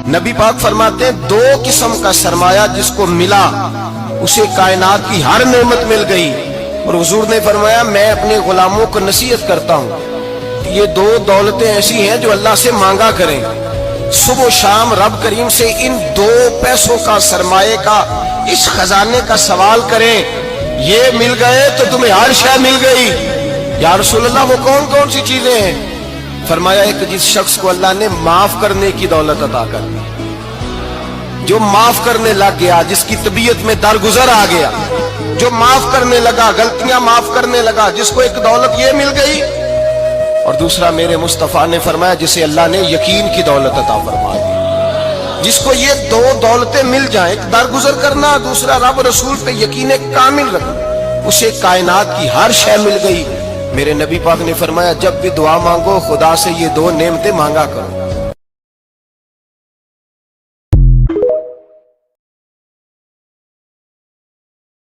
नबी पाक फरमाते हैं दो किस्म का सरमाया जिसको मिला उसे कायनात की हर नेमत मिल गई। और हुजूर ने फरमाया मैं अपने गुलामों को नसीहत करता हूँ ये दो दौलतें ऐसी हैं जो अल्लाह से मांगा करें, सुबह शाम रब करीम से इन दो पैसों का सरमाए का इस खजाने का सवाल करें, ये मिल गए तो तुम्हें हर शय मिल गई। या रसूल अल्लाह वो कौन कौन सी चीजें हैं? फरमाया एक जिस शख्स को अल्लाह ने माफ करने की दौलत अता कर दी, जो माफ करने लग गया, जिसकी तबीयत में दरगुजर आ गया, जो माफ करने लगा, गलतियां माफ करने लगा, जिसको एक दौलत ये मिल गई। और दूसरा मेरे मुस्तफा ने फरमाया जिसे अल्लाह ने यकीन की दौलत अता फरमा दी। जिसको ये दो दौलतें मिल जाएं, एक दरगुजर करना, दूसरा रब रसूल पे यकीन कामिल रखना, उसे कायनात की हर शय मिल गई। मेरे नबी पाक ने फरमाया जब भी दुआ मांगो खुदा से ये दो नेमतें मांगा करो।